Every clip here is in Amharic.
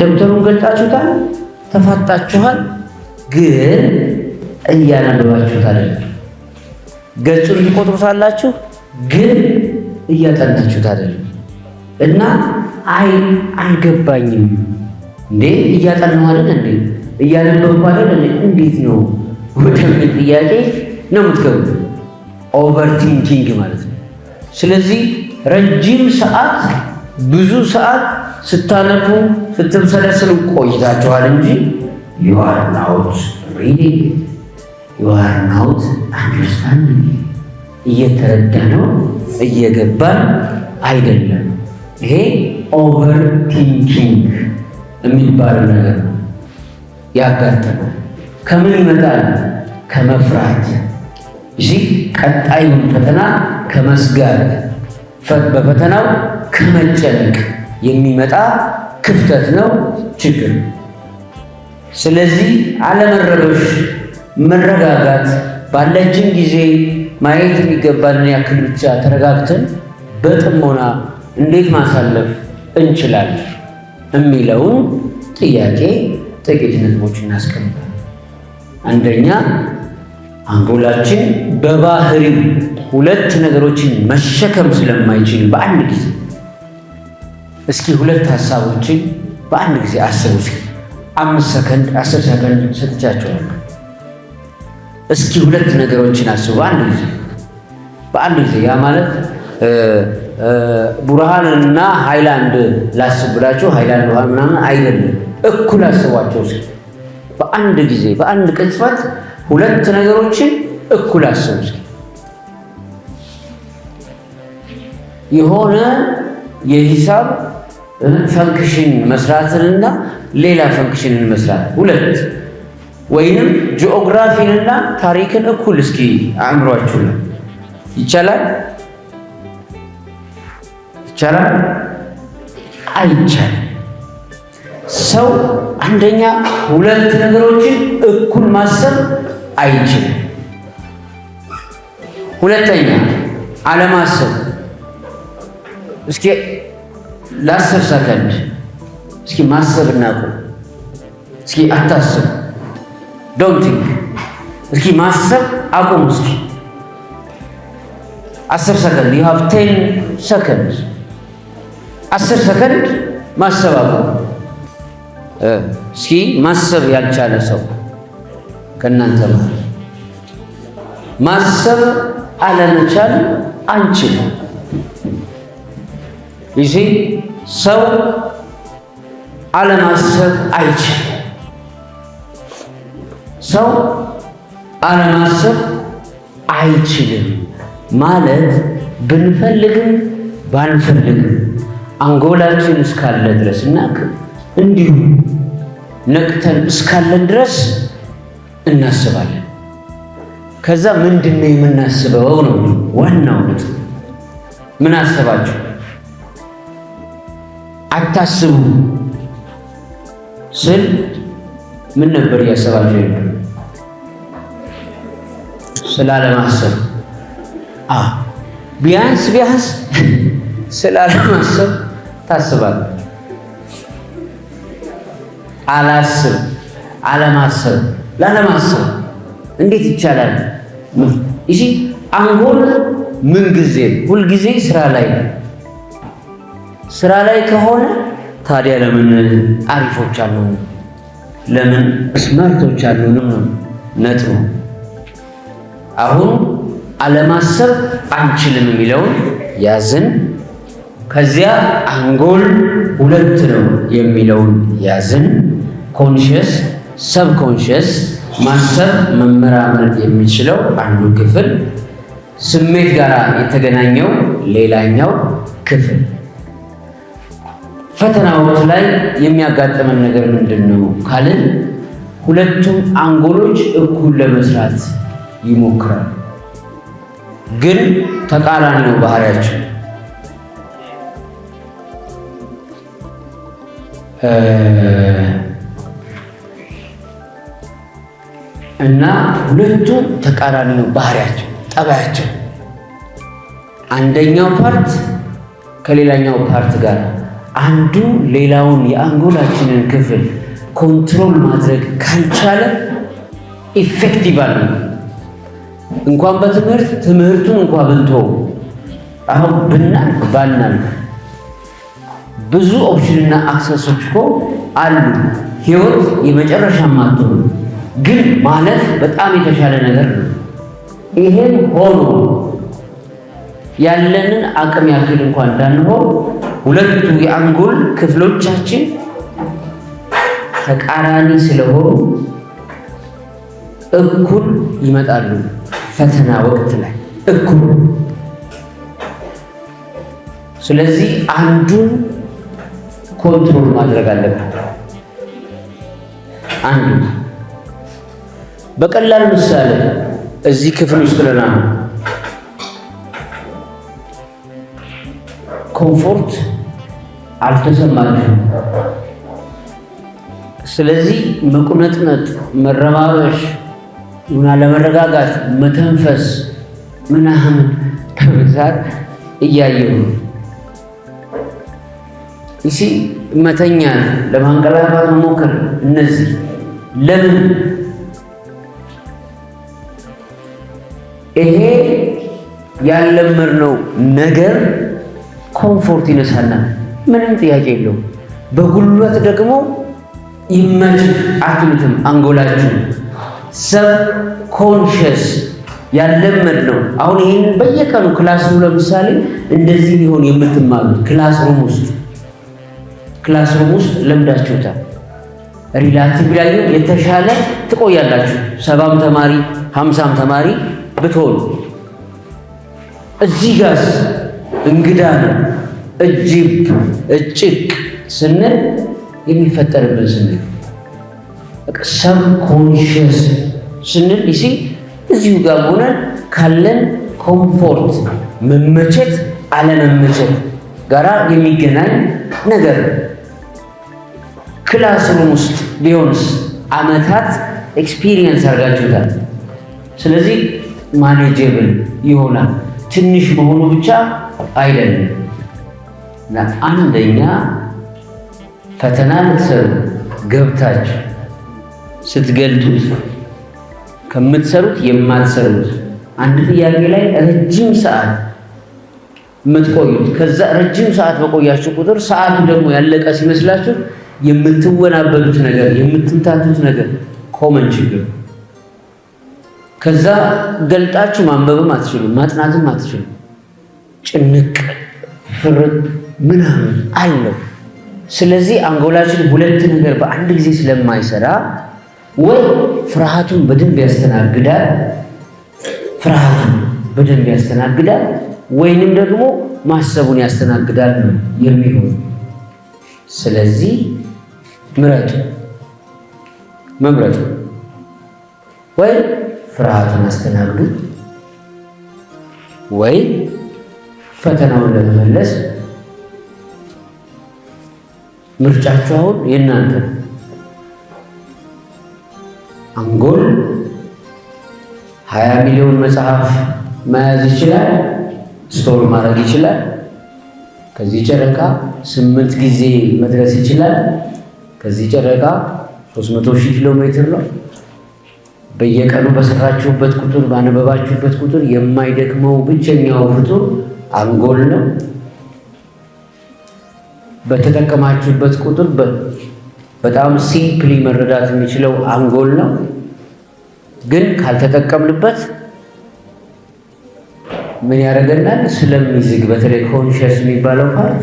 ደብተሩን ገልጣችሁታል፣ ተፋጣችኋል፣ ግን እያነበባችሁት አይደለም። ገጹን ትቆጥሩታላችሁ፣ ግን እያጠናችሁት አይደለም። እና አልገባኝም እንዴ እያጠናሁ አይደል እንዴ እያነበብኩ አይደል እንዴት ነው ወደሚል ጥያቄ ነው የምትገቡት። ኦቨርቲንኪንግ ማለት ነው። ስለዚህ ረጅም ሰዓት ብዙ ሰዓት ስታነቡ ስትብሰለስሉ ቆይታችኋል እንጂ you are not reading, you are not understanding። እየተረዳ ነው እየገባን አይደለም። ይሄ ኦቨርቲንኪንግ የሚባለው ነገር ነው ያጋጠመው። ከምን ይመጣል? ከመፍራት እዚህ ቀጣዩን ፈተና ከመስጋት በፈተናው ከመጨነቅ የሚመጣ ክፍተት ነው፣ ችግር። ስለዚህ አለመረበሽ፣ መረጋጋት፣ ባለችን ጊዜ ማየት የሚገባንን ያክል ብቻ ተረጋግተን በጥሞና እንዴት ማሳለፍ እንችላለን የሚለውን ጥያቄ ጥቂት ነጥቦች እናስቀምጣለን። አንደኛ አንጎላችን በባህሪው ሁለት ነገሮችን መሸከም ስለማይችል በአንድ ጊዜ እስኪ ሁለት ሀሳቦችን በአንድ ጊዜ አስቡ። እስኪ 5 ሰከንድ 10 ሰከንድ ሰጥቻችኋለሁ። እስኪ ሁለት ነገሮችን አስቡ በአንድ ጊዜ። ያ ማለት ቡርሃንና ሃይላንድ ላስብ ብላችሁ ሃይላንድ ውሃ ምናምን አይደለም። እኩል አስቧቸው እስኪ በአንድ ጊዜ በአንድ ቅጽበት ሁለት ነገሮችን እኩል አስቡ እስኪ። የሆነ የሂሳብ ፈንክሽን መስራትንና ሌላ ፈንክሽንን መስራት ሁለት፣ ወይንም ጂኦግራፊንና ታሪክን እኩል እስኪ አእምሯችሁ ነው። ይቻላል? ይቻላል? አይቻልም። ሰው አንደኛ ሁለት ነገሮችን እኩል ማሰብ አይችልም። ሁለተኛ አለማሰብ። እስኪ ለ10 ሰከንድ እስኪ ማሰብ እናቁም። እስኪ አታስብ፣ ዶንት ቲንክ። እስኪ ማሰብ አቁም። እስኪ 10 ሰከንድ you have 10 seconds 10 ሰከንድ ማሰብ አቁም። እስኪ ማሰብ ያልቻለ ሰው ከእናንተ ማለት ማሰብ አለመቻል አንችልም። ይሄ ሰው አለማሰብ አይችልም። ሰው አለማሰብ አይችልም ማለት ብንፈልግም ባንፈልግም አንጎላችን እስካለ ድረስ እና እንዲሁ ነቅተን እስካለን ድረስ እናስባለን። ከዛ ምንድነው የምናስበው ነው ዋናው ነጥብ። ምን አሰባችሁ? አታስቡ ስል ምን ነበር እያሰባችሁ ያለው? ስላለማሰብ። ቢያንስ ስላለማሰብ ታስባለህ። አላስብ፣ አለማሰብ፣ ላለማሰብ እንዴት ይቻላል? እሺ አንጎል ምን ጊዜ ሁልጊዜ ስራ ላይ ከሆነ ታዲያ ለምን አሪፎች አልሆንም? ለምን ስማርቶች አልሆንም ነው ነጥቡ። አሁን አለማሰብ አንችልም የሚለውን ያዝን። ከዚያ አንጎል ሁለት ነው የሚለውን ያዝን። ኮንሽየስ፣ ሰብኮንሽየስ ማሰብ መመራመር የሚችለው አንዱ ክፍል፣ ስሜት ጋር የተገናኘው ሌላኛው ክፍል። ፈተናዎች ላይ የሚያጋጥመን ነገር ምንድን ነው ካልን ሁለቱም አንጎሎች እኩል ለመስራት ይሞክራሉ፣ ግን ተቃራኒ ነው ባህሪያቸው። እና ሁለቱም ተቃራኒ ነው ባህሪያቸው፣ ጠባያቸው። አንደኛው ፓርት ከሌላኛው ፓርት ጋር አንዱ ሌላውን የአንጎላችንን ክፍል ኮንትሮል ማድረግ ካልቻለ ኢፌክቲቭ አለ። እንኳን ትምህርቱን እንኳን ብንተው አሁን ብናልፍ ባናልፍ ብዙ ኦፕሽንና አክሰሶች እኮ አሉ። ህይወት የመጨረሻ ማጥቶ ግን ማለት በጣም የተሻለ ነገር ነው። ይሄን ሆኖ ያለንን አቅም ያክል እንኳን እንዳንሆን ሁለቱ የአንጎል ክፍሎቻችን ተቃራኒ ስለሆኑ እኩል ይመጣሉ ፈተና ወቅት ላይ እኩል። ስለዚህ አንዱን ኮንትሮል ማድረግ አለብን። አንዱ በቀላል ምሳሌ እዚህ ክፍል ውስጥ ለና ኮምፎርት አልተሰማችሁም። ስለዚህ መቁነጥነጥ፣ መረባበሽ፣ ለመረጋጋት መተንፈስ ምናምን ተብዛት እያየሁ እሺ፣ መተኛት፣ ለማንቀላፋት መሞከር፣ እነዚህ ለምን ይሄ ያለመድነው ነገር ኮምፎርት ይነሳናል። ምንም ጥያቄ የለውም። በጉልበት ደግሞ ይመች አትሉትም። አንጎላችሁ ሰብ ኮንሽስ ያለመድነው አሁን ይሄን በየቀኑ ክላስሩም ለምሳሌ እንደዚህ ሊሆን የምትማሩት ክላስሩም ውስጥ ለምዳችሁታል። ሪላቲቭ ላይ የተሻለ ትቆያላችሁ። 70 ተማሪ 50 ተማሪ ብትሆኑ እዚህ ጋርስ እንግዳ ነው እጭቅ ስንል የሚፈጠርብን ስንል ሰብ ኮንሽስ ስንል እዚሁ ጋር ሆነን ካለን ኮምፎርት መመቸት አለመመቸት ጋራ የሚገናኝ ነገር ክላስሩም ውስጥ ቢሆንስ ዓመታት ኤክስፒሪየንስ አድርጋችሁታል። ስለዚህ ማኔጀብል ይሆናል። ትንሽ መሆኑ ብቻ አይደለም። አንደኛ ፈተና ልትሰሩ ገብታችሁ ስትገልጡት ከምትሰሩት የማትሰሩት አንድ ጥያቄ ላይ ረጅም ሰዓት የምትቆዩት ከዛ ረጅም ሰዓት በቆያችሁ ቁጥር ሰዓቱ ደግሞ ያለቀ ሲመስላችሁ የምትወናበዱት ነገር የምትንታቱት ነገር ኮመን ችግር። ከዛ ገልጣችሁ ማንበብም አትችሉም፣ ማጥናትም አትችሉም። ጭንቅ ፍርጥ ምናምን አለው። ስለዚህ አንጎላችን ሁለት ነገር በአንድ ጊዜ ስለማይሰራ ወይ ፍርሃቱን በደንብ ያስተናግዳል ወይንም ደግሞ ማሰቡን ያስተናግዳል ነው የሚሆን። ስለዚህ መምረጡ ወይ ፍርሃቱን አስተናግዱ ወይ ፈተናውን ለመመለስ ምርጫችሁ አሁን የእናንተ። አንጎል 20 ሚሊዮን መጽሐፍ መያዝ ይችላል፣ ስቶር ማድረግ ይችላል። ከዚህ ጨረቃ 8 ጊዜ መድረስ ይችላል። ከዚህ ጨረቃ 300,000 ኪሎ ሜትር ነው። በየቀኑ በሰራችሁበት ቁጥር ባነበባችሁበት ቁጥር የማይደክመው ብቸኛው ፍጡር አንጎል ነው። በተጠቀማችሁበት ቁጥር በጣም ሲምፕሊ መረዳት የሚችለው አንጎል ነው። ግን ካልተጠቀምንበት ምን ያደርገናል? ስለሚዝግ በተለይ ኮንሽስ የሚባለው ፓርት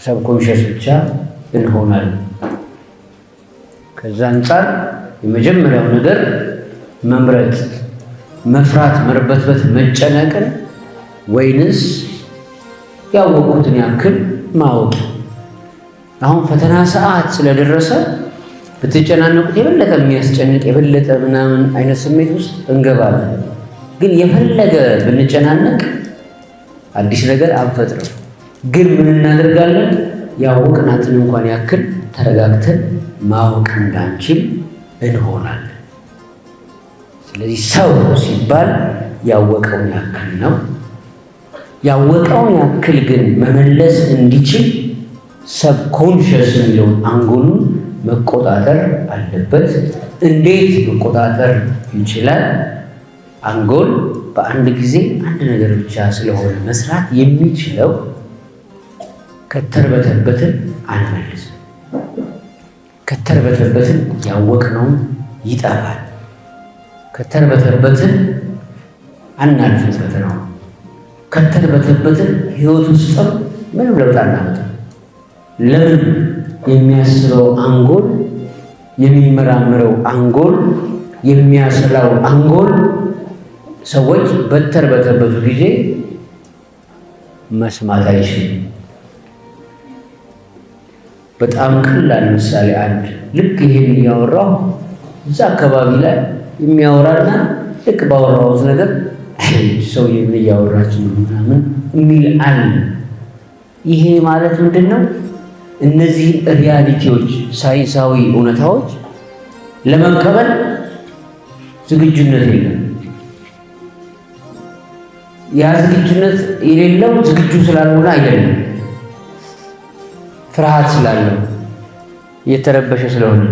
ሰብ ኮንሽስ ብቻ እንሆናለን። ከዛ አንጻር የመጀመሪያው ነገር መምረጥ፣ መፍራት፣ መርበትበት፣ መጨነቅን ወይንስ ያወቁትን ያክል ማወቅ። አሁን ፈተና ሰዓት ስለደረሰ ብትጨናነቁት የበለጠ የሚያስጨንቅ የበለጠ ምናምን አይነት ስሜት ውስጥ እንገባለን። ግን የፈለገ ብንጨናነቅ አዲስ ነገር አንፈጥርም። ግን ምን እናደርጋለን? ያወቅናትን እንኳን ያክል ተረጋግተን ማወቅ እንዳንችል እንሆናለን። ስለዚህ ሰው ሲባል ያወቀውን ያክል ነው። ያወቀውን ያክል ግን መመለስ እንዲችል ሰብኮንሽስ የሚለውን አንጎሉን መቆጣጠር አለበት። እንዴት መቆጣጠር ይችላል? አንጎል በአንድ ጊዜ አንድ ነገር ብቻ ስለሆነ መስራት የሚችለው ከተርበተበትን አንመልስም። ከተርበተበትን ያወቅነውን ይጠፋል። ከተርበተበትን አናልፍም ፈተናው። ከተርበተበትን ህይወት ውስጥም ምንም ለውጥ አናመጣም። ለምን? የሚያስበው አንጎል፣ የሚመራምረው አንጎል፣ የሚያስላው አንጎል ሰዎች በተርበተበቱ ጊዜ መስማት አይችልም። በጣም ቀላል ምሳሌ አንድ ልክ ይሄን እያወራሁ እዛ አካባቢ ላይ የሚያወራና ልክ ባወራሁት ነገር ሰው እያወራችሁ ምናምን የሚል አለ። ይሄ ማለት ምንድን ነው? እነዚህ ሪያሊቲዎች፣ ሳይንሳዊ እውነታዎች ለመቀበል ዝግጁነት የለም። ያ ዝግጁነት የሌለው ዝግጁ ስላልሆነ አይደለም፣ ፍርሃት ስላለው እየተረበሸ ስለሆነ።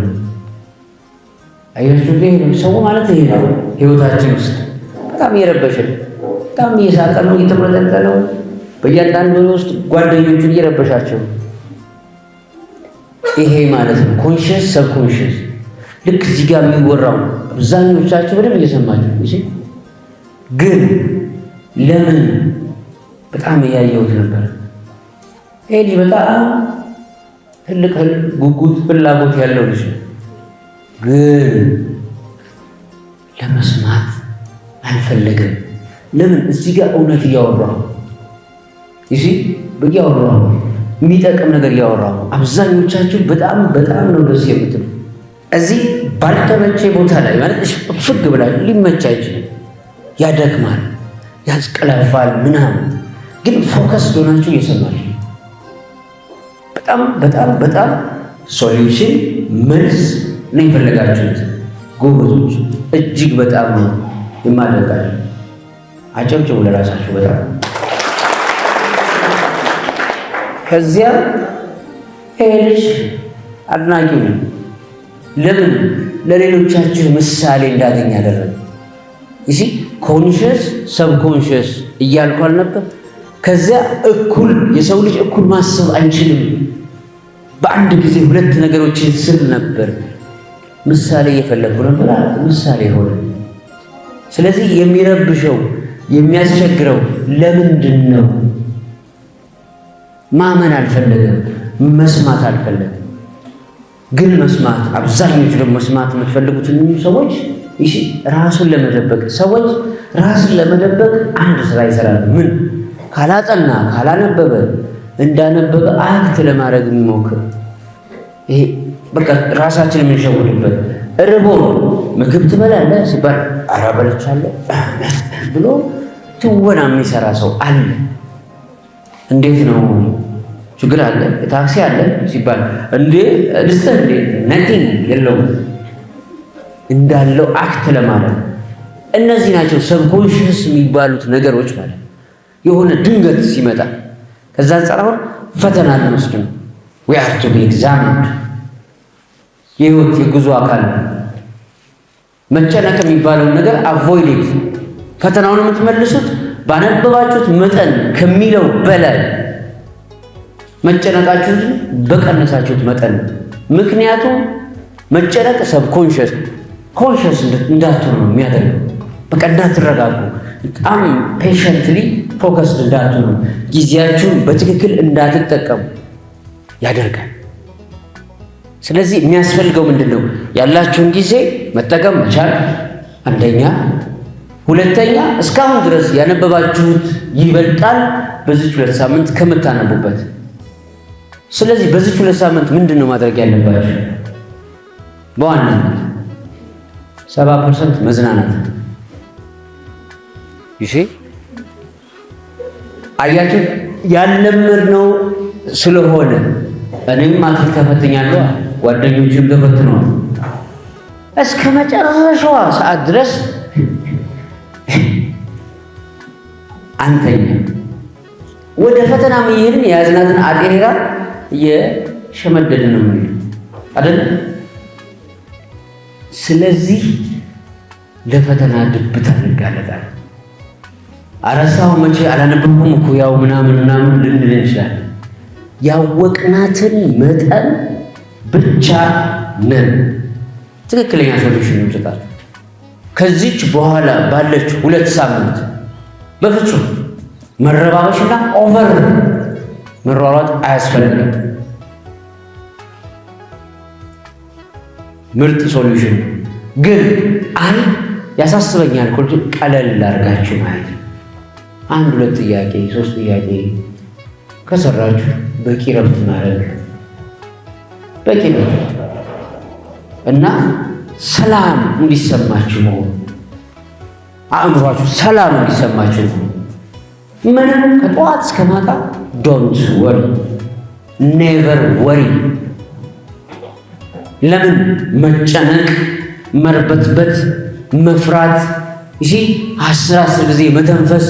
አያችሁ፣ ሰው ማለት ይሄ ነው። ህይወታችን ውስጥ በጣም እየረበሸ በጣም እየሳቀ ነው፣ እየተመረጠ ነው። በእያንዳንዱ ውስጥ ጓደኞቹን እየረበሻቸው። ይሄ ማለት ነው ኮንሽስ ሰብኮንሽስ። ልክ እዚህ ጋር የሚወራው አብዛኞቻችሁ በደንብ እየሰማችሁ እሺ። ግን ለምን በጣም እያየሁት ነበር። ይሄ ልጅ በጣም ትልቅ ጉጉት ፍላጎት ያለው ልጅ ነው። ግን ለመስማት አልፈለገም። ለምን? እዚህ ጋር እውነት እያወራሁ እሺ፣ እያወራሁ የሚጠቅም ነገር እያወራሁ። አብዛኞቻችሁ በጣም በጣም ነው ደስ የምትሉ። እዚህ ባልተመቼ ቦታ ላይ ማለት ፍግ ብላችሁ ሊመቻ አይችልም። ያደክማል፣ ያስቀላፋል ምናምን። ግን ፎከስ ሆናችሁ እየሰማችሁ በጣም በጣም በጣም ሶሉሽን መልስ ነው የፈለጋችሁት። ጎበዞች፣ እጅግ በጣም ነው የማደንቃችሁ። አጨብጭቡ ለራሳችሁ በጣም። ከዚያ ይሄ ልጅ አድናቂው ነው። ለምን? ለሌሎቻችሁ ምሳሌ እንዳገኝ ያደረገ። እሺ ኮንሽስ ሰብኮንሽስ እያልኩ አልነበር? ከዚያ እኩል የሰው ልጅ እኩል ማሰብ አይችልም። በአንድ ጊዜ ሁለት ነገሮችን ስል ነበር። ምሳሌ እየፈለግኩ ነበር፣ ምሳሌ ሆነ። ስለዚህ የሚረብሸው የሚያስቸግረው ለምንድን ነው? ማመን አልፈለገም፣ መስማት አልፈለገም። ግን መስማት አብዛኞቹ ደግሞ መስማት የምትፈልጉት ሰዎች እሺ፣ ራሱን ለመደበቅ ሰዎች ራስን ለመደበቅ አንድ ስራ ይሰራሉ። ምን? ካላጠና ካላነበበ እንዳነበበ አክት ለማድረግ የሚሞክር ይሄ በቃ ራሳችን የምንሸውድበት። እርቦ ምግብ ትበላለህ ሲባል ኧረ በልቻለሁ ብሎ ትወና የሚሰራ ሰው አለ። እንዴት ነው? ችግር አለ፣ ታክሲ አለ ሲባል እንዴ ልስተ እንዴ ነቲንግ የለውም እንዳለው አክት ለማድረግ። እነዚህ ናቸው ሰብኮንሽስ የሚባሉት ነገሮች ማለት የሆነ ድንገት ሲመጣ። ከዛ አንጻር አሁን ፈተና ልንወስድ ነው። we are to be examined። የህይወት የጉዞ አካል ነው። መጨነቅ የሚባለውን ነገር አቮይድ። ፈተናውን የምትመልሱት ባነበባችሁት መጠን ከሚለው በላይ መጨነቃችሁት በቀነሳችሁት መጠን ነው። ምክንያቱም መጨነቅ ሰብኮንሽስ ኮንሽስ እንዳትሆኑ ነው የሚያደርገው። በቃ እንዳትረጋጉ፣ በጣም ፔሸንትሊ ፎከስድ እንዳትሆኑ፣ ጊዜያችሁን በትክክል እንዳትጠቀሙ ያደርጋል። ስለዚህ የሚያስፈልገው ምንድን ነው? ያላችሁን ጊዜ መጠቀም መቻል አንደኛ። ሁለተኛ እስካሁን ድረስ ያነበባችሁት ይበልጣል በዚች 2 ሳምንት ከምታነቡበት። ስለዚህ በዚች 2 ሳምንት ምንድን ነው ማድረግ ያለባችሁ? በዋናነት 70% መዝናናት። ይሄ አያችሁ ያለመድነው ስለሆነ እኔም ማትሪክ ተፈትኛለሁ፣ ጓደኞችም ተፈትነዋል። እስከ መጨረሻዋ ሰዓት ድረስ አንተኛ ወደ ፈተና መሄድን የያዝናትን አጤራ የሸመደድን ነው አይደል? ስለዚህ ለፈተና ድብት እንጋለጣለን። አረሳው መቼ አላነበብኩም እኮ ያው ምናምን ልንል እንችላለን። ያወቅናትን መጠን ብቻ ነን ትክክለኛ ሶሉሽን እንሰጣለን። ከዚች በኋላ ባለች 2 ሳምንት በፍጹም መረባበሽና ኦቨር መሯሯጥ አያስፈልግም። ምርጥ ሶሉሽን ግን ያሳስበኛል ኮልቱ ቀለል አድርጋችሁ ማለት ነው። 1 2 ጥያቄ 3 ጥያቄ ከሰራችሁ በቂ ረፍት ማድረግ በቂ ነው እና ሰላም እንዲሰማችሁ ነው። አእምሯችሁ ሰላም እንዲሰማችሁ ነው። ምንም ከጠዋት እስከ ማታ ዶንት ወሪ ኔቨር ወሪ። ለምን መጨነቅ፣ መርበትበት፣ መፍራት 10 ጊዜ መተንፈስ፣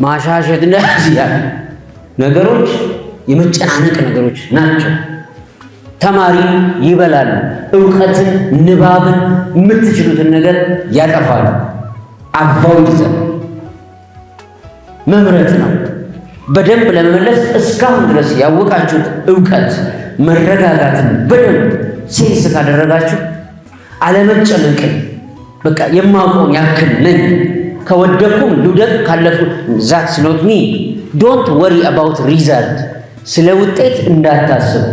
ማሻሸት እንደዚህ ያሉ ነገሮች የመጨናነቅ ነገሮች ናቸው። ተማሪ ይበላሉ። ዕውቀትን፣ ንባብን፣ የምትችሉትን ነገር ያጠፋሉ። አባውት መምረጥ ነው። በደንብ ለመመለስ እስካሁን ድረስ ያወቃችሁት ዕውቀት መረጋጋትን በደንብ ሴንስ ካደረጋችሁ አለመጨነቅን በቃ የማውቀውን ያክል ነኝ ከወደኩም ልውደቅ ካለፉ ዛትስ ኖት ሚ ዶንት ወሪ አባውት ሪዛልት። ስለ ውጤት እንዳታስቡ።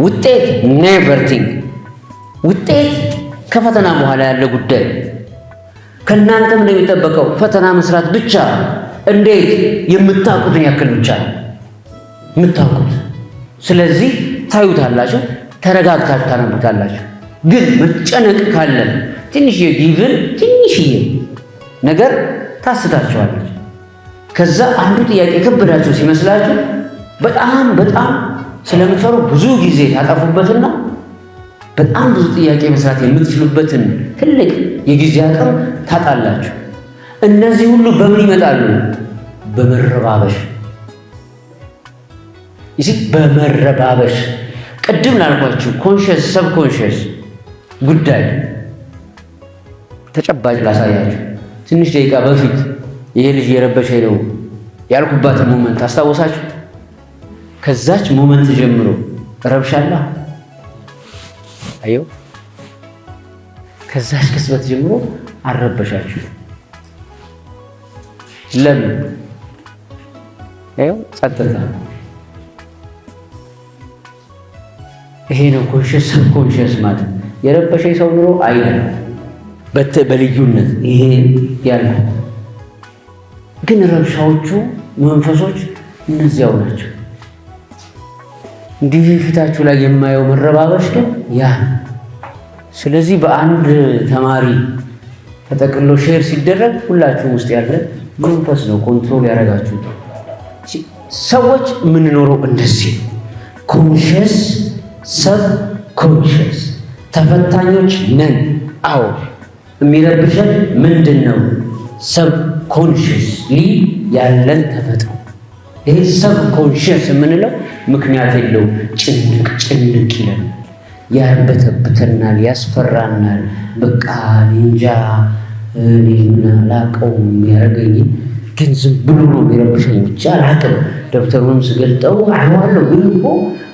ውጤት ኔቨር ቲንክ። ውጤት ከፈተና በኋላ ያለ ጉዳይ። ከእናንተም ነው የሚጠበቀው ፈተና መስራት ብቻ። እንዴት? የምታውቁትን ያክል ብቻ የምታውቁት። ስለዚህ ታዩታላችሁ፣ ተረጋግታችሁ ታነቡታላችሁ። ግን መጨነቅ ካለ ትንሽዬ ጊቭን ትንሽዬ ነገር ታስታችኋለች። ከዛ አንዱ ጥያቄ ከበዳችሁ ሲመስላችሁ በጣም ስለምትፈሩ ብዙ ጊዜ ታጠፉበትና በጣም ብዙ ጥያቄ መስራት የምትችሉበትን ትልቅ የጊዜ አቅም ታጣላችሁ። እነዚህ ሁሉ በምን ይመጣሉ? በመረባበሽ። በመረባበሽ ቅድም ላልኳችሁ ኮንሽስ ሰብኮንሽስ ጉዳይ ተጨባጭ ላሳያችሁ። ትንሽ ደቂቃ በፊት ይሄ ልጅ የረበሸኝ ነው ያልኩባትን ሞመንት አስታወሳችሁ? ከዛች ሞመንት ጀምሮ ረብሻላ አየው። ከዛች ቅጽበት ጀምሮ አልረበሻችሁ። ለምን? አየው፣ ጸጥታ። ይሄ ነው ኮንሽስ ሰብኮንሽስ ማለት። የረበሸኝ ሰው ኑሮ አይደለም በልዩነት ይሄ ያለ ግን ረብሻዎቹ መንፈሶች እነዚያው ናቸው። እንዲህ ፊታችሁ ላይ የማየው መረባበሽ ግን ያ። ስለዚህ በአንድ ተማሪ ተጠቅሎ ሼር ሲደረግ ሁላችሁም ውስጥ ያለ መንፈስ ነው ኮንትሮል ያደረጋችሁ። ሰዎች የምንኖረው እንደዚህ ኮንሽስ ሰብ ኮንሽስ ተፈታኞች ነን። አዎ የሚረብሸን ምንድን ነው? ሰብ ኮንሽስሊ ያለን ተፈጥሮ። ይሄ ሰብ ኮንሽስ የምንለው ምክንያት የለው። ጭንቅ ይለን፣ ያርበተብተናል፣ ያስፈራናል። በቃ እንጃ እኔ ምን አላውቀውም የሚያደርገኝ ግን ዝም ብሎ ነው የሚረብሸኝ ብቻ አላውቅም። ደብተሩንም ስገልጠው አየዋለሁ ግን እኮ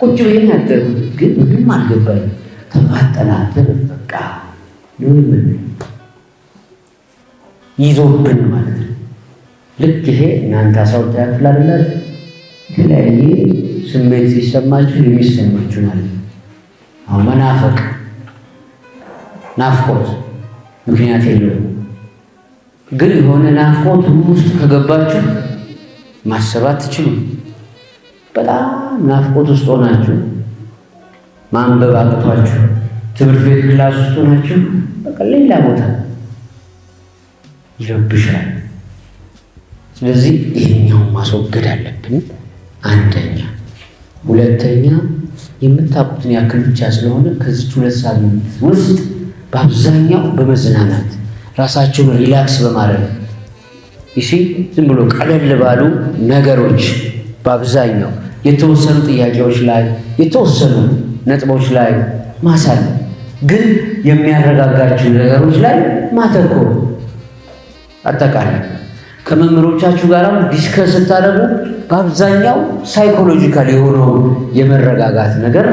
ቁጭ ብዬ ያደርጉት ግን ምንም አልገባኝ። ተፋጠናትን በቃ ምን ይዞብን ማለት ነው። ልክ ይሄ እናንተ አሳውታ ያክል አይደል? የተለያየ ስሜት ሲሰማችሁ የሚሰማችሁ ማለት ነው። አሁን መናፈቅ፣ ናፍቆት ምክንያት የለውም። ግን የሆነ ናፍቆት ውስጥ ከገባችሁ ማሰብ አትችሉም። በጣም ናፍቆት ውስጥ ሆናችሁ ማንበብ አቅቷችሁ ትምህርት ቤት ክላስ ውስጥ ሆናችሁ በቃ ሌላ ቦታ ይረብሻል። ስለዚህ ይሄኛውን ማስወገድ አለብን። አንደኛ። ሁለተኛ የምታውቁትን ያክል ብቻ ስለሆነ ከዚህ 2 ሳምንት ውስጥ በአብዛኛው በመዝናናት ራሳችሁን ሪላክስ በማድረግ ዝም ብሎ ቀለል ባሉ ነገሮች በአብዛኛው የተወሰኑ ጥያቄዎች ላይ የተወሰኑ ነጥቦች ላይ ማሳለፍ፣ ግን የሚያረጋጋችሁ ነገሮች ላይ ማተኮር። አጠቃላይ ከመምህሮቻችሁ ጋር ዲስከስ ስታደርጉ በአብዛኛው ሳይኮሎጂካል የሆነው የመረጋጋት ነገር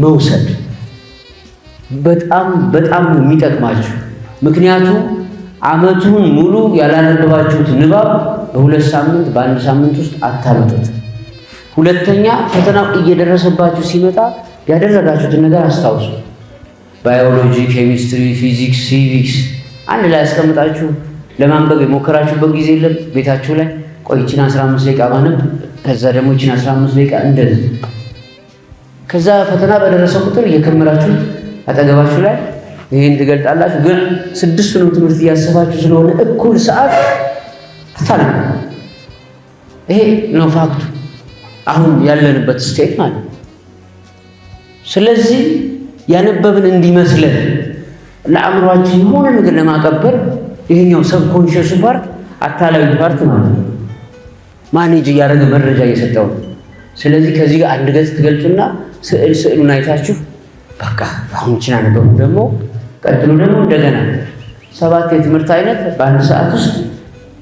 መውሰድ በጣም የሚጠቅማችሁ። ምክንያቱም ዓመቱን ሙሉ ያላነበባችሁት ንባብ በ2 ሳምንት በ1 ሳምንት ውስጥ አታመጡት። ሁለተኛ ፈተናው እየደረሰባችሁ ሲመጣ ያደረጋችሁትን ነገር አስታውሱ። ባዮሎጂ፣ ኬሚስትሪ፣ ፊዚክስ፣ ሲቪክስ አንድ ላይ አስቀምጣችሁ ለማንበብ የሞከራችሁበት ጊዜ የለም? ቤታችሁ ላይ ቆይችን 15 ደቂቃ ማነብ፣ ከዛ ደግሞ ይችን 15 ደቂቃ እንደዚህ። ከዛ ፈተና በደረሰ ቁጥር እየከመራችሁ አጠገባችሁ ላይ ይህን ትገልጣላችሁ። ግን 6ቱንም ትምህርት እያሰባችሁ ስለሆነ እኩል ሰዓት አታነቡ። ይሄ ነው ፋክቱ፣ አሁን ያለንበት ስቴት ማለት ነው። ስለዚህ ያነበብን እንዲመስለን ለአእምሯችን የሆነ ነገር ለማቀበል ይሄኛው ሰብኮንሽየሱ ፓርት አታላዊ ፓርት ማለት ነው ማኔጅ እያደረገ መረጃ እየሰጠው ነው። ስለዚህ ከዚህ ጋር አንድ ገጽ ትገልጹና ስዕሉን አይታችሁ በቃ አሁን ችን አነበቡ፣ ደግሞ ቀጥሎ ደግሞ እንደገና 7 የትምህርት አይነት በ1 ሰዓት ውስጥ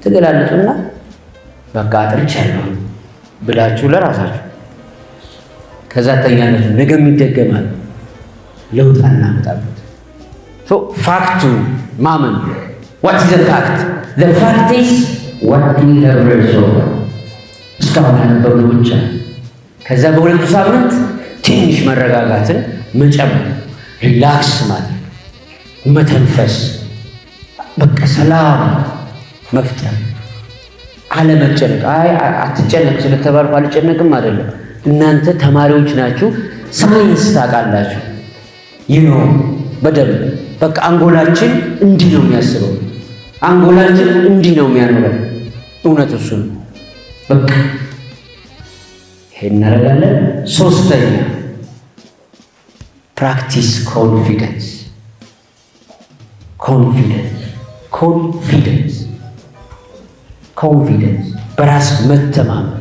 ትገላለጡና በቃ አጥርቻለሁ ብላችሁ ለራሳችሁ ከዛ ተኛነት ነገም ይደገማል። ለውጥ እናመጣበት። ፋክቱ ማመን what is the fact? The fact is what we have read so far. እስካሁን ያነበብነው ብቻ። ከዛ በ2 ሳምንት ትንሽ መረጋጋትን መጨመር፣ ሪላክስ ማለት መተንፈስ፣ በቃ ሰላም መፍጠር፣ አለመጨነቅ። አትጨነቅ ስለተባልኩ አልጨነቅም አይደለም። እናንተ ተማሪዎች ናችሁ፣ ሳይንስ ታውቃላችሁ። ይኖ በደንብ በቃ አንጎላችን እንዲህ ነው የሚያስበው፣ አንጎላችን እንዲህ ነው የሚያኖረው። እውነት እሱ ነው። በቃ ይሄ እናደርጋለን። 3ኛ ፕራክቲስ ኮንፊደንስ። በራስ መተማመን።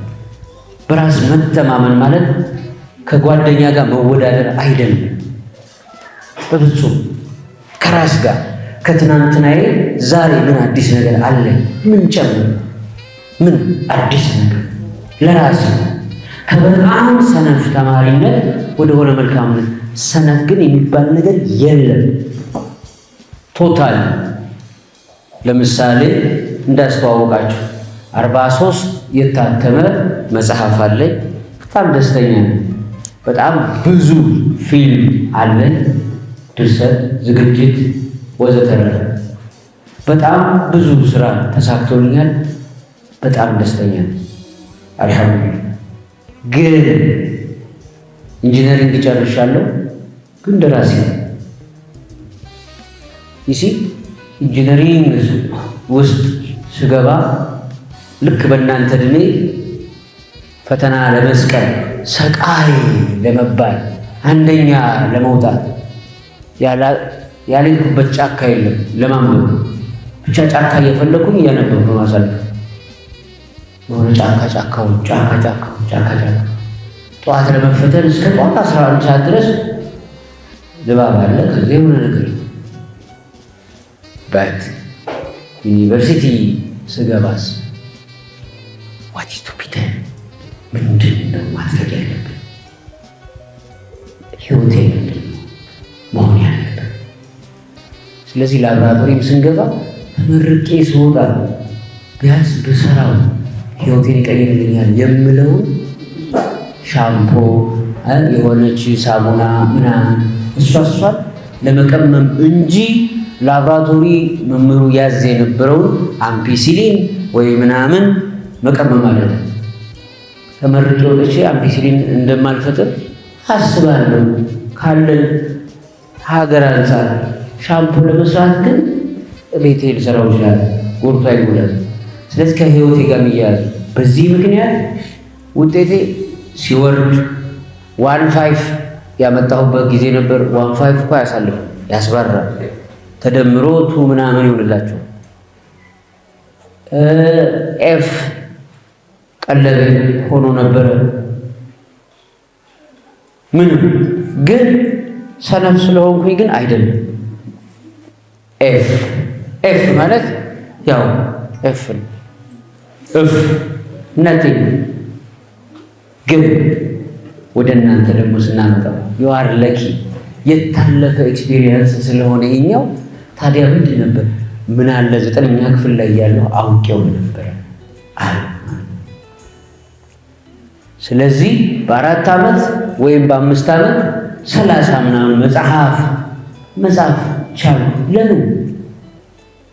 በራስ መተማመን ማለት ከጓደኛ ጋር መወዳደር አይደለም። በፍጹም ከራስ ጋር ከትናንትናዬ ዛሬ ምን አዲስ ነገር አለ? ምን ጨምር? ምን አዲስ ነገር ለራስ። ከበጣም ሰነፍ ተማሪነት ወደ ሆነ መልካምነት። ሰነፍ ግን የሚባል ነገር የለም ቶታል። ለምሳሌ እንዳስተዋወቃችሁ 43 የታተመ መጽሐፍ አለኝ። በጣም ደስተኛ ነኝ። በጣም ብዙ ፊልም አለን፣ ድርሰት፣ ዝግጅት ወዘተረፈ። በጣም ብዙ ስራ ተሳክቶልኛል። በጣም ደስተኛ ነኝ። አልሐምዱሊላህ። ግን ኢንጂነሪንግ ጨርሻለሁ፣ ግን ደራሲ ነው። ይሲ ኢንጂነሪንግ ውስጥ ስገባ ልክ በእናንተ ዕድሜ ፈተና ለመስቀል ሰቃይ ለመባል አንደኛ ለመውጣት ያልሄድኩበት ጫካ የለም። ለማንበብ ብቻ ጫካ እየፈለኩኝ እያነበብኩ ማሳለፍ የሆነ ጫካ ጠዋት ለመፈተን እስከ ጠዋት 11 ሰዓት ድረስ ድባብ አለ። ከዚህ የሆነ ነገር በት ዩኒቨርሲቲ ስገባስ ዋት ኢዝ ቱ ቢ ደን፣ ምንድን ነው ማድረግ ያለብን? ህይወቴ ምንድን ነው መሆን ያለብን? ስለዚህ ላብራቶሪም ስንገባ ተመርቄ ስወጣ ቢያንስ ብሰራው ህይወቴን ይቀይርልኛል የምለውን ሻምፖ የሆነች ሳሙና ምናምን እሷን ለመቀመም እንጂ ላብራቶሪ መምህሩ ያዝ የነበረውን አምፒሲሊን ወይ ምናምን መቀመም አለ። ተመርቄ ወጥቼ አምፒሲሊን እንደማልፈጥር አስባለሁ። ካለን ሀገር አንፃር ሻምፖ ለመስራት ግን ቤቴ ልሰራው ይችላል፣ ጎርቶ አይጎዳም። ስለዚህ ከህይወቴ ጋር የሚያያዝ በዚህ ምክንያት ውጤቴ ሲወርድ 1.5 ያመጣሁበት ጊዜ ነበር። 1.5 እኮ ያሳልፍ ያስባራል። ተደምሮ 2 ምናምን ይሆንላችሁ። ኤፍ ቀለበ ሆኖ ነበረ ምንም። ግን ሰነፍ ስለሆንኩኝ ግን አይደለም። ኤፍ ማለት ያው ኤፍ ነው። ነቲንግ። ግን ወደ እናንተ ደግሞ ስናመጣው you are lucky የታለፈ ኤክስፒሪየንስ ስለሆነ ይሄኛው። ታዲያ ምንድን ነበር? ምን አለ 9ኛ ክፍል ላይ ያለው አውቄው ነበር አለ። ስለዚህ በ4 ዓመት ወይም በ5 ዓመት 30 ምናምን መጽሐፍ ቻሉ። ለምን?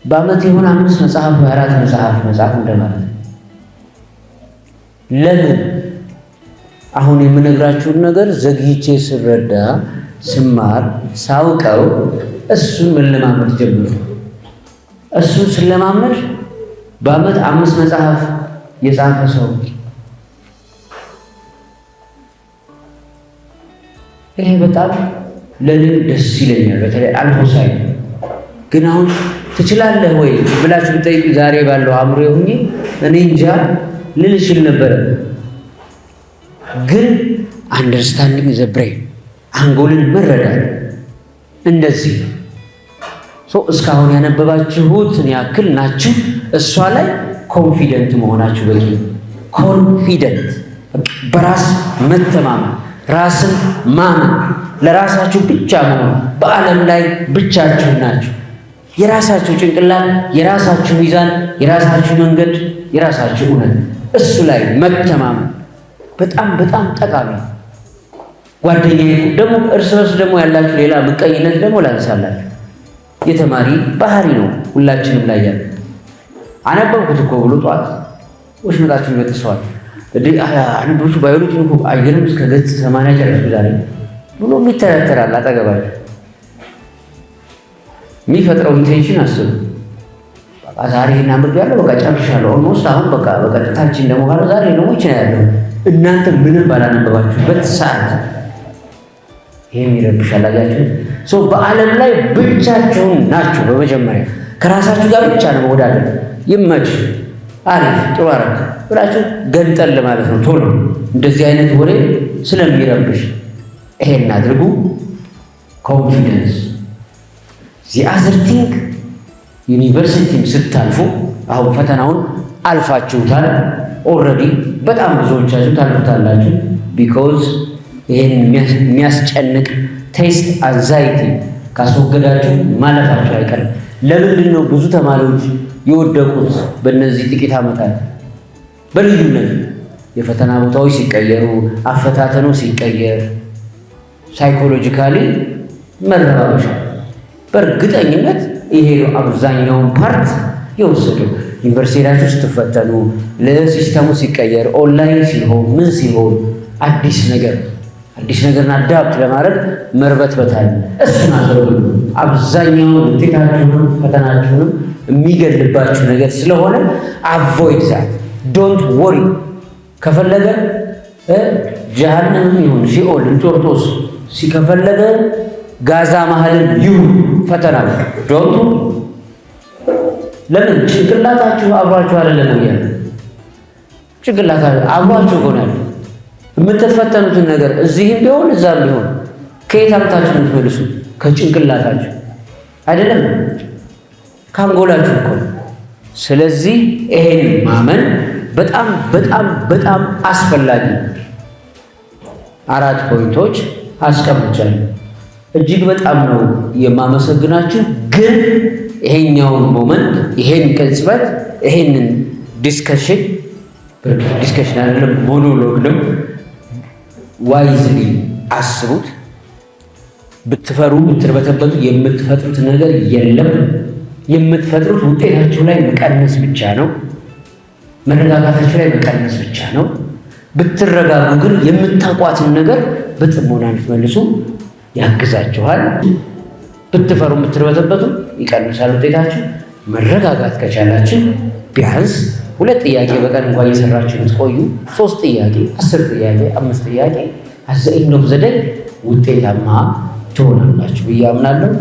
በአመት የሆነ 5 መጽሐፍ 4 መጽሐፍ እንደማለት ነው። ለምን? አሁን የምነግራችሁን ነገር ዘግይቼ ስረዳ ስማር ሳውቀው እሱን መለማመድ ጀምሮ እሱን ስለማመድ በአመት 5 መጽሐፍ የጻፈ ሰው ይሄ በጣም ለኔ ደስ ይለኛል። በተለይ አልፎ ሳይ ግን አሁን ትችላለህ ወይ ብላችሁ ብትጠይቁ ዛሬ ባለው አእምሮ ሆኜ እኔ እንጃ ልል እችል ነበረ። ግን አንደርስታንዲንግ ዘ ብሬን አንጎልን መረዳት እንደዚህ እስካሁን ያነበባችሁትን ያክል ናችሁ። እሷ ላይ ኮንፊደንት መሆናችሁ በቂ። ኮንፊደንት በራስ መተማመን፣ ራስን ማመን፣ ለራሳችሁ ብቻ መሆን። በዓለም ላይ ብቻችሁ ናችሁ። የራሳችሁ ጭንቅላት፣ የራሳችሁ ሚዛን፣ የራሳችሁ መንገድ፣ የራሳችሁ እውነት፣ እሱ ላይ መተማመን በጣም በጣም ጠቃሚ። ጓደኛዬ ደግሞ እርስ በርስ ደግሞ ያላችሁ ሌላ ምቀኝነት ደግሞ ላንሳላችሁ። የተማሪ ባህሪ ነው ሁላችንም ላይ ያለ። አነበብኩት እኮ ብሎ ጠዋት ወሽመጣችሁን ይበጥሰዋል። አነበብኩት ባዮሎጂ እኮ አይገርም እስከ ገጽ 80 ጨረስኩ ዛሬ ብሎ የሚተረተራል አጠገባችሁ። የሚፈጥረው ኢንቴንሽን አስቡ። በቃ ዛሬ እናንብቤያለሁ፣ በቃ ጨርሻለሁ፣ ኦልሞስት አሁን በቃ በቀጥታችን ደግሞ ካለ ዛሬ ደግሞ ይችላል ያለው እናንተ ምንም ባላነበባችሁበት ሰዓት ይሄም ይረብሻል። አያችሁ በዓለም ላይ ብቻችሁን ናችሁ። በመጀመሪያ ከራሳችሁ ጋር ብቻ ነው መወዳደር። ይመች አሪፍ ጥሩ አረክ ብላችሁ ገንጠል ማለት ነው ቶሎ። እንደዚህ አይነት ወሬ ስለሚረብሽ ይሄን አድርጉ። ኮንፊደንስ ዚ አዘር ቲንግ ዩኒቨርሲቲም ስታልፉ አሁን ፈተናውን አልፋችሁታል ኦልሬዲ። በጣም ብዙዎቻችሁ ታልፉታላችሁ። ቢኮዝ ይሄን የሚያስጨንቅ ቴስት አንዛይቲ ካስወገዳችሁ ማለፋችሁ አይቀርም። ለምንድን ነው ብዙ ተማሪዎች የወደቁት? በእነዚህ ጥቂት ዓመታት በልዩነት የፈተና ቦታዎች ሲቀየሩ፣ አፈታተኑ ሲቀየር፣ ሳይኮሎጂካሊ መረባበሻ። በእርግጠኝነት ይሄ ነው አብዛኛውን ፓርት የወሰደው። ዩኒቨርሲቲያችሁ ስትፈተኑ፣ ለሲስተሙ ሲቀየር፣ ኦንላይን ሲሆን ምን ሲሆን አዲስ ነገርን አዳፕት ለማድረግ መርበትበታል። እሱን አድርጉ። አብዛኛውን ውጤታችሁንም ፈተናችሁንም የሚገልባችሁ ነገር ስለሆነ አቮይድ ዛት። ዶንት ወሪ። ከፈለገ ጀሃነም ይሁን ሲኦል እንጦርጦስ ሲከፈለገ ጋዛ መሀልን ይሁን ፈተና ዶንቱ። ለምን ጭንቅላታችሁ አብሯችሁ አይደለም ያለ ጭንቅላታችሁ አብሯችሁ ሆናል። የምትፈተኑትን ነገር እዚህም ቢሆን እዛም ቢሆን ከየት አምጥታችሁ የምትመልሱ? ከጭንቅላታችሁ አይደለም ካንጎላችሁ እኮ። ስለዚህ ይሄን ማመን በጣም በጣም በጣም አስፈላጊ። 4 ፖይንቶች አስቀምጫለሁ። እጅግ በጣም ነው የማመሰግናችሁ። ግን ይሄኛውን ሞመንት፣ ይሄን ቅጽበት፣ ይሄንን ዲስከሽን አይደለም ሞኖሎግ ነው፣ ዋይዝሊ አስቡት። ብትፈሩ ብትርበተበቱ የምትፈጥሩት ነገር የለም። የምትፈጥሩት ውጤታችሁ ላይ መቀነስ ብቻ ነው። መረጋጋታችሁ ላይ መቀነስ ብቻ ነው። ብትረጋጉ ግን የምታውቋትን ነገር በጥሞና እንድትመልሱ ያግዛችኋል። ብትፈሩ ብትርበተበቱ ይቀንሳል ውጤታችሁ። መረጋጋት ከቻላችሁ ቢያንስ 2 ጥያቄ በቀን እንኳን እየሰራችሁ ብትቆዩ 3 ጥያቄ፣ 10 ጥያቄ፣ 5 ጥያቄ አዘኢንዶ ዘደይ ውጤታማ ትሆናላችሁ ብዬ አምናለሁ።